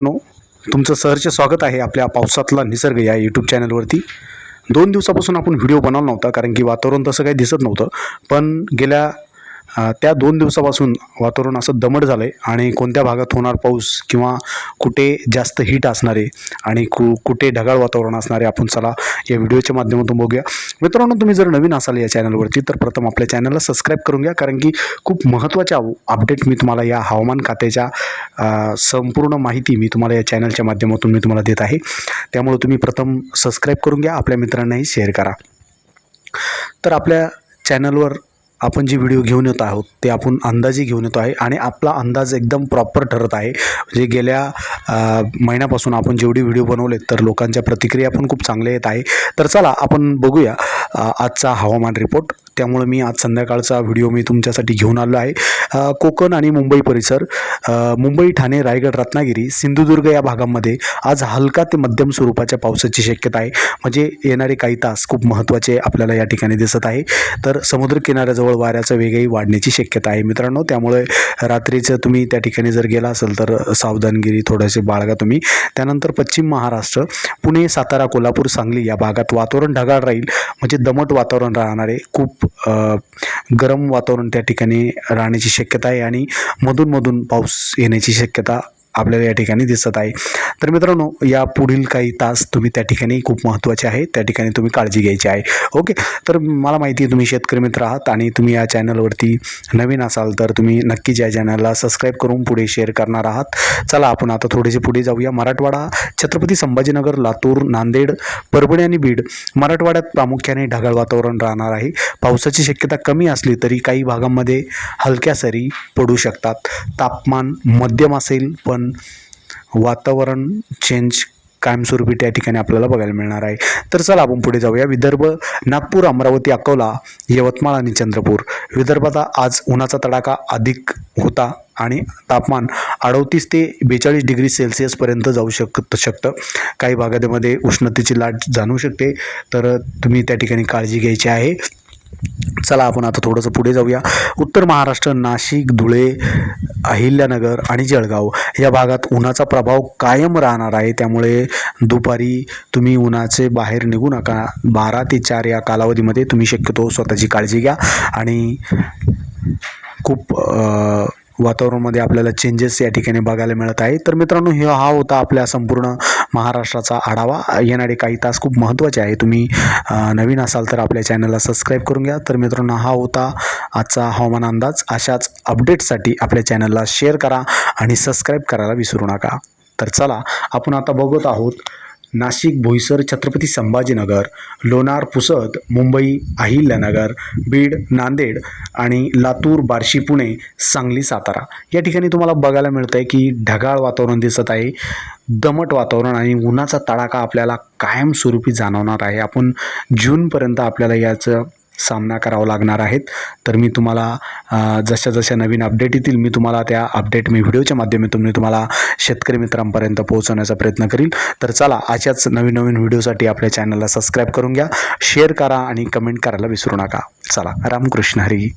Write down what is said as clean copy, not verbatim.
No तुमचं सहर्ष स्वागत आहे आपल्या पावसातला निसर्ग या यूट्यूब चॅनलवरती. 2 दिवसापासून आपण व्हिडिओ बनवला नव्हता कारण की वातावरण तसं काही दिसत नव्हतं. पण गेल्या त्या 2 दिवसापासून वातावरण असं दमट झालं आहे आणि कोणत्या भागात होणार पाऊस किंवा कुठे जास्त हीट असणार आहे आणि कुठे ढगाळ वातावरण असणार आहे आपण चला या व्हिडिओच्या माध्यमातून बघूया. मित्रांनो, तुम्ही जर नवीन असाल या चॅनलवरती तर प्रथम आपल्या चॅनलला सबस्क्राईब करून घ्या कारण की खूप महत्त्वाच्या अपडेट मी तुम्हाला या हवामान खात्याच्या संपूर्ण माहिती मी तुम्हाला या चॅनलच्या माध्यमातून मी तुम्हाला देत आहे. त्यामुळे तुम्ही प्रथम सबस्क्राईब करून घ्या, आपल्या मित्रांनाही शेअर करा. तर आपल्या चॅनलवर आपण जी व्हिडिओ घेऊन येत आहोत ते आपण अंदाजे घेऊन येतो आहे आणि आपला अंदाज एकदम प्रॉपर ठरत आहे. म्हणजे गेल्या महिन्यापासून आपण जेवढे व्हिडिओ बनवलेत तर लोकांच्या प्रतिक्रिया पण खूप चांगल्या येत आहे. तर चला आपण बघूया आजचा हवामान रिपोर्ट. त्यामुळे मी आज संध्याकाळचा व्हिडिओ मी तुमच्यासाठी घेऊन आलो आहे. कोकण आणि मुंबई परिसर, मुंबई, ठाणे, रायगड, रत्नागिरी, सिंधुदुर्ग या भागांमध्ये आज हलका ते मध्यम स्वरूपाच्या पावसाची शक्यता आहे. म्हणजे येणारे काही तास खूप महत्त्वाचे आपल्याला या ठिकाणी दिसत आहे. तर समुद्रकिनाऱ्याजवळ वाऱ्याचा वेगही वाढण्याची शक्यता आहे मित्रांनो. त्यामुळे रात्रीचं तुम्ही त्या ठिकाणी जर गेला असेल तर सावधानगिरी थोडेसे बाळगा तुम्ही. त्यानंतर पश्चिम महाराष्ट्र, पुणे, सातारा, कोल्हापूर, सांगली या भागात वातावरण ढगाळ राहील. म्हणजे दमट वातावरण राहणार आहे. खूप गरम वातावरण त्या ठिकाणी राहण्याची शक्यता आहे आणि मधून पाऊस येण्याची शक्यता आपल्याला या ठिकाणी दिसत आहे. तर मित्रांनो, या पुढील काही तास तुम्ही त्या ठिकाणी खूप महत्त्वाचे आहे, त्या ठिकाणी तुम्ही काळजी घ्यायची आहे. ओके. तर मला माहिती आहे तुम्ही शेतकरी मित्र आहात आणि तुम्ही या चॅनलवरती नवीन असाल तर तुम्ही नक्कीच या चॅनलला सबस्क्राईब करून पुढे शेअर करणार आहात. चला आपण आता थोडेसे पुढे जाऊया. मराठवाडा, छत्रपती संभाजीनगर, लातूर, नांदेड, परभणी आणि बीड, मराठवाड्यात प्रामुख्याने ढगाळ वातावरण राहणार आहे. पावसाची शक्यता कमी असली तरी काही भागांमध्ये हलक्या सरी पडू शकतात. तापमान मध्यम असेल पण वातावरण चेंज कायमस्वरूपी त्या ठिकाणी आपल्याला बघायला मिळणार आहे. तर चला आपण पुढे जाऊया. विदर्भ, नागपूर, अमरावती, अकोला, यवतमाळ आणि चंद्रपूर, विदर्भात आज उन्हाचा तडाखा अधिक होता आणि तापमान 38 ते 42 डिग्री सेल्सिअसपर्यंत जाऊ शकतं. काही भागामध्ये उष्णतेची लाट जाणवू शकते. तर तुम्ही त्या ठिकाणी काळजी घ्यायची आहे. चला आपण आता थोडंसं पुढे जाऊया. उत्तर महाराष्ट्र, नाशिक, धुळे, अहिल्यानगर आणि जळगाव या भागात उन्हाचा प्रभाव कायम राहणार आहे. त्यामुळे दुपारी तुम्ही उन्हाचे बाहेर निघू नका. 12 ते 4 या कालावधीमध्ये तुम्ही शक्यतो स्वतःची काळजी घ्या आणि खूप वातावरणामध्ये आपल्याला चेंजेस या ठिकाणी बघायला मिळत आहे. तर मित्रांनो, हा होता आपल्या संपूर्ण महाराष्ट्राचा आढावा. येणारे काही तास खूप महत्त्वाचे आहे. तुम्ही नवीन असाल तर आपल्या चॅनलला सबस्क्राईब करून घ्या. तर मित्रांनो, हा होता आजचा हवामान अंदाज. अशाच अपडेट्ससाठी आपल्या चॅनलला शेअर करा आणि सबस्क्राईब करायला विसरू नका. तर चला आपण आता बघत आहोत नाशिक, बोईसर, छत्रपती संभाजीनगर, लोणार, पुसद, मुंबई, अहिल्यानगर, बीड, नांदेड आणि लातूर, बार्शी, पुणे, सांगली, सातारा या ठिकाणी तुम्हाला बघायला मिळतं आहे की ढगाळ वातावरण दिसत आहे. दमट वातावरण आणि उन्हाचा तडाखा आपल्याला कायमस्वरूपी जाणवणार आहे. आपण जूनपर्यंत आपल्याला याचं सामना करावा लागणार आहेत. तर मी तुम्हाला जशा नवीन अपडेट येतील मी तुम्हाला त्या अपडेट मी व्हिडिओच्या माध्यमातून मी तुम्हाला शेतकरी मित्रांपर्यंत पोहोचवण्याचा प्रयत्न करील. तर चला अशाच नवीन व्हिडिओसाठी आपल्या चॅनलला सबस्क्राईब करून घ्या, शेअर करा आणि कमेंट करायला विसरू नका. चला, रामकृष्ण हरी.